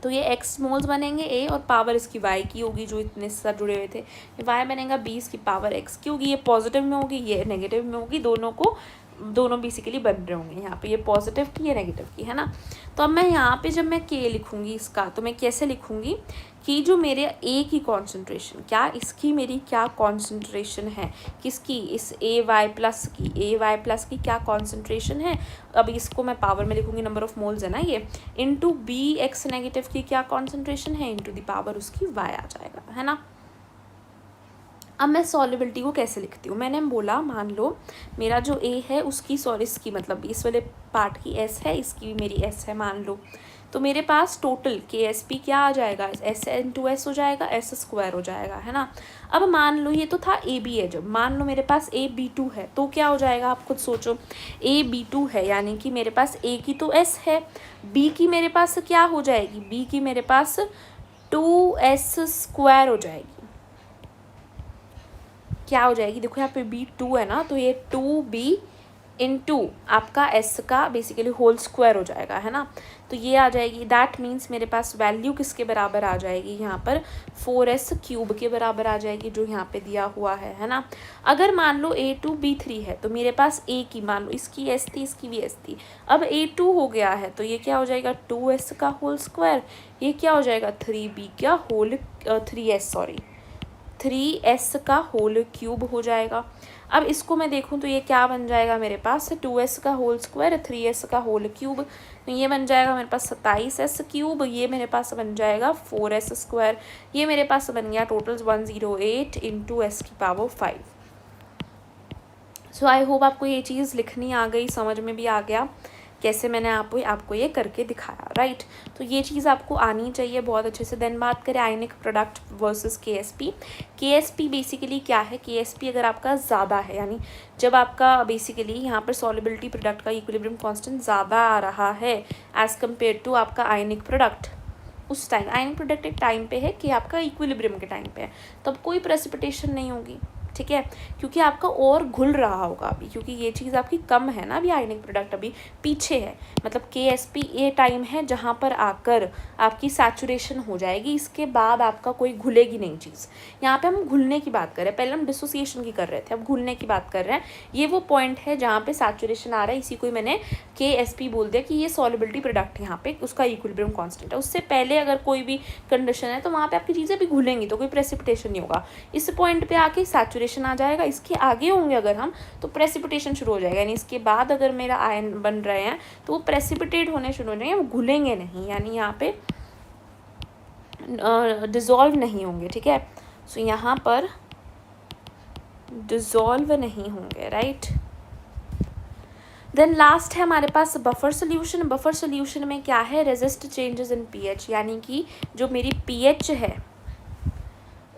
S1: तो ये X मोल्स बनेंगे A, और पावर इसकी Y की होगी जो इतने साथ जुड़े हुए थे, Y बनेगा 20 की पावर X की होगी, ये पॉजिटिव में होगी ये नेगेटिव में होगी, दोनों को दोनों बेसिकली बन रहे होंगे। यहाँ पे ये पॉजिटिव की, ये नेगेटिव की, है ना। तो अब मैं यहाँ पे जब मैं के लिखूँगी इसका, तो मैं कैसे लिखूँगी कि जो मेरे ए की कॉन्सेंट्रेशन, क्या इसकी मेरी क्या कॉन्सेंट्रेशन है, किसकी, इस ए वाई प्लस की क्या कॉन्सेंट्रेशन है। अब इसको मैं पावर में लिखूँगी, नंबर ऑफ मोल्स है ना ये, इंटू बी एक्स नेगेटिव की क्या कॉन्सेंट्रेशन है, इंटू द पावर उसकी वाई आ जाएगा, है ना। अब मैं सॉल्युबिलिटी को कैसे लिखती हूँ, मैंने बोला मान लो मेरा जो ए है उसकी, सॉरी इसकी मतलब इस वाले पार्ट की एस है, इसकी भी मेरी एस है मान लो, तो मेरे पास टोटल के एस पी क्या आ जाएगा, एस इंटू एस हो जाएगा, एस स्क्वायर हो जाएगा, है ना। अब मान लो ये तो था ए बी है, जब मान लो मेरे पास ए बी टू है तो क्या हो जाएगा, आप खुद सोचो, ए बी टू है यानी कि मेरे पास ए की तो एस है, बी की मेरे पास क्या हो जाएगी, बी की मेरे पास 2s स्क्वायर हो जाएगी। क्या हो जाएगी, देखो यहाँ पे बी टू है ना, तो ये 2b इंटू आपका s का बेसिकली होल स्क्वायर हो जाएगा, है ना। तो ये आ जाएगी, दैट मीन्स मेरे पास वैल्यू किसके बराबर आ जाएगी, यहाँ पर 4s क्यूब के बराबर आ जाएगी, जो यहाँ पे दिया हुआ है ना। अगर मान लो A2B3 है तो मेरे पास a की, मान लो इसकी s थी, इसकी भी s थी, अब A2 हो गया है तो ये क्या हो जाएगा 2s का होल स्क्वायर, ये क्या हो जाएगा 3b का होल 3s का होल क्यूब हो जाएगा। अब इसको मैं देखूं तो ये क्या बन जाएगा मेरे पास, 2s का होल स्क्वायर 3s का होल क्यूब, तो ये बन जाएगा मेरे पास 27s क्यूब, ये मेरे पास बन जाएगा 4s स्क्वायर, ये मेरे पास बन गया टोटल 108 इंटू s की पावर 5। सो आई होप आपको ये चीज़ लिखनी आ गई, समझ में भी आ गया कैसे मैंने आपको ये करके दिखाया, राइट। तो ये चीज़ आपको आनी चाहिए बहुत अच्छे से। देन बात करें ionic product versus Ksp basically क्या है, केएसपी अगर आपका ज़्यादा है, यानी जब आपका बेसिकली यहाँ पर सॉल्युबिलिटी प्रोडक्ट का इक्विलिब्रियम कांस्टेंट ज़्यादा आ रहा है एज़ कम्पेयर टू आपका आयनिक प्रोडक्ट, उस टाइम आयनिक प्रोडक्ट एक टाइम पे है कि आपका इक्विलिब्रियम के टाइम पे है, तब कोई प्रेसिपिटेशन नहीं होगी, ठीक है, क्योंकि आपका और घुल रहा होगा अभी, क्योंकि ये चीज़ आपकी कम है ना, अभी आयनिक प्रोडक्ट अभी पीछे है, मतलब केएसपी ए टाइम है जहाँ पर आकर आपकी सैचुरेशन हो जाएगी, इसके बाद आपका कोई घुलेगी नहीं चीज़। यहाँ पे हम घुलने की बात कर रहे हैं, पहले हम डिसोसिएशन की कर रहे थे, अब घुलने की बात कर रहे हैं। ये वो पॉइंट है जहाँ पे सैचुरेशन आ रहा है, इसी को मैंने केएसपी बोल दिया कि ये सॉल्युबिलिटी प्रोडक्ट यहाँ पे उसका इक्विलिब्रियम कांस्टेंट है। उससे पहले अगर कोई भी कंडीशन है तो वहाँ पे आपकी चीज़ें भी घुलेंगी, तो कोई प्रेसिपिटेशन नहीं होगा। इस पॉइंट पे आके सैचुरेशन आ जाएगा, इसके आगे होंगे अगर हम तो प्रेसिपिटेशन शुरू हो जाएगा, यानी इसके बाद अगर मेरा आयन बन रहे हैं तो वो प्रेसिपिटेट होने शुरू हो जाएंगे, वो घुलेंगे नहीं, यानी यहाँ पे डिज़ोल्व नहीं होंगे, ठीक है। सो यहाँ पर डिज़ोल्व नहीं होंगे, राइट। देन लास्ट है हमारे पास बफर सोल्यूशन। बफर सोल्यूशन में क्या है, रेजिस्ट चेंजेस इन पीएच, यानी कि जो मेरी पीएच है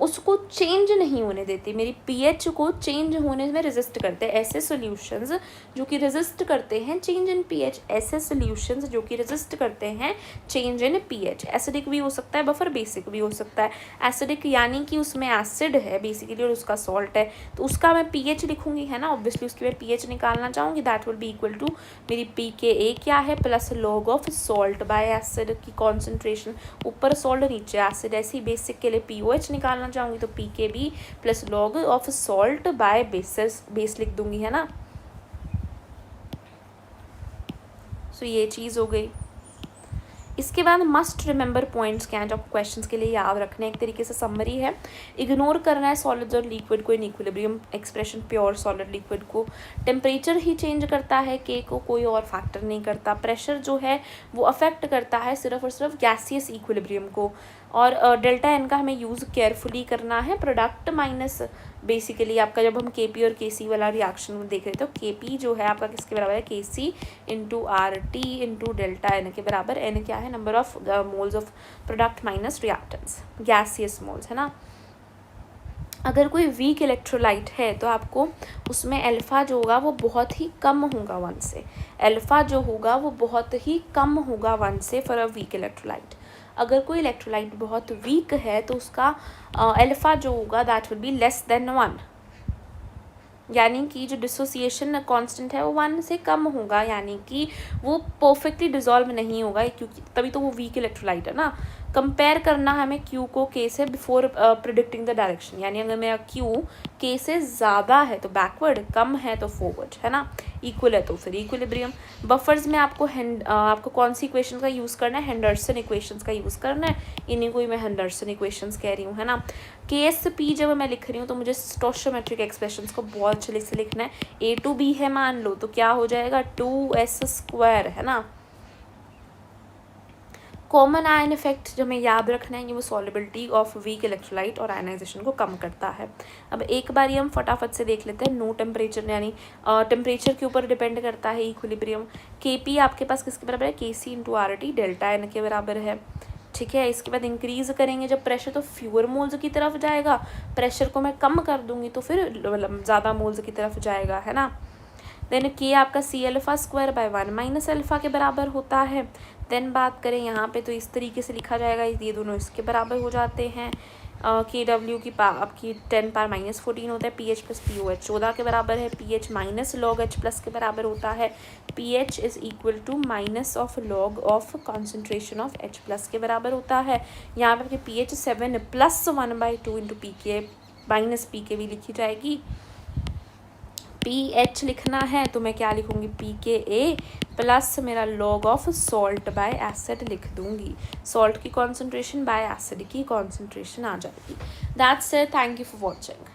S1: उसको चेंज नहीं होने देती, मेरी पीएच को चेंज होने में रेजिस्ट करते हैं ऐसे सॉल्यूशंस जो कि रेजिस्ट करते हैं चेंज इन पीएच, ऐसे सॉल्यूशंस जो कि रेजिस्ट करते हैं चेंज इन पीएच। एसिडिक भी हो सकता है बफर, बेसिक भी हो सकता है। एसिडिक यानी कि उसमें एसिड है बेसिकली और उसका सॉल्ट है, तो उसका मैं पीएच लिखूंगी, है ना, ऑब्वियसली उसकी मैं पीएच निकालना चाहूँगी, that will be equal to मेरी pKa क्या है plus log of salt by acid की कॉन्सेंट्रेशन, ऊपर सॉल्ट नीचे एसिड, ऐसे ही बेसिक के लिए पीओएच निकालना चाहूँगी तो pKb plus log of salt by base लिख दूंगी, है ना। सो ये चीज़ हो गई। इसके बाद मस्ट रिमेंबर पॉइंट्स क्या हैं जो आपको क्वेश्चंस के लिए याद रखने, एक तरीके से समरी है। इग्नोर करना है सॉलिड्स और लिक्विड को in equilibrium expression, pure solid liquid को टेम्परेचर ही चेंज करता है, के को कोई और फैक्टर नहीं करता। प्रेशर जो है वो अफेक्ट करता है सिर्फ और सिर्फ गैसियस इक्विलिब्रियम को, और डेल्टा एन का हमें यूज़ केयरफुली करना है। प्रोडक्ट माइनस बेसिकली आपका जब हम केपी और केसी वाला रिएक्शन देख रहे थे तो केपी जो है आपका किसके बराबर है, Kc into R T into delta n के बराबर। एन क्या है, number of moles of product minus reactants, gaseous moles, है ना। अगर कोई वीक इलेक्ट्रोलाइट है तो आपको उसमें अल्फ़ा जो होगा वो बहुत ही कम होगा 1 से, अल्फ़ा जो होगा वो बहुत ही कम होगा 1 से फॉर अ वीक इलेक्ट्रोलाइट। अगर कोई इलेक्ट्रोलाइट बहुत वीक है तो उसका अल्फ़ा जो होगा that will be less than 1, यानी कि जो डिसोसिएशन कांस्टेंट है वो 1 से कम होगा, यानी कि वो परफेक्टली डिज़ोल्व नहीं होगा, क्योंकि तभी तो वो वीक इलेक्ट्रोलाइट है ना। कंपेयर करना हमें क्यू को के से बिफोर प्रिडिक्टिंग द डायरेक्शन, यानी अगर मेरा क्यू के से ज़्यादा है तो बैकवर्ड, कम है तो फॉरवर्ड, है ना, इक्वल है तो फिर इक्विलिब्रियम। बफर्स में आपको कौन सी इक्वेशन का यूज़ करना है, हेंडरसन इक्वेशंस का यूज़ करना है, इन्हीं को ही मैं हेंडरसन इक्वेशंस कह रही हूँ, है ना। के एस पी जब मैं लिख रही हूँ तो मुझे स्टोशियोमेट्रिक एक्सप्रेशंस को बहुत अच्छे से लिखना है। ए टू बी है मान लो, तो क्या हो जाएगा 2s², है ना। कॉमन आयन इफेक्ट जो हमें याद रखना है, ये वो सॉल्युबिलिटी ऑफ वीक इलेक्ट्रोलाइट और आयनाइजेशन को कम करता है। अब एक बार हम फटाफट से देख लेते हैं। नो टेम्परेचर, यानी टेम्परेचर के ऊपर डिपेंड करता है इक्विलिब्रियम। के पी आपके पास किसके बराबर है, K C into R T, delta n के बराबर है, ठीक है। इसके बाद इंक्रीज करेंगे जब प्रेशर, तो फ्यूअर मोल्स की तरफ जाएगा, प्रेशर को मैं कम कर दूंगी तो फिर ज़्यादा मोल्स की तरफ जाएगा, है ना। देन के आपका C⁴/1 - अल्फ़ा के बराबर होता है। देन बात करें यहाँ पे तो इस तरीके से लिखा जाएगा, ये दोनों इसके बराबर हो जाते हैं। KW की आपकी 10⁻⁻14 होता है, pH + POH 14 के बराबर है, pH -log H+ के बराबर होता है, pH is equal to -log of concentration of H+ के बराबर होता है। यहाँ पे आपकी pH 7 + 1/2 इंटू pK -pKv लिखी जाएगी। pH लिखना है तो मैं क्या लिखूंगी, pKa प्लस मेरा log of salt by acid लिख दूंगी। सॉल्ट की कॉन्सेंट्रेशन बाय एसिड की कॉन्सेंट्रेशन आ जाएगी। That's it, thank you for watching.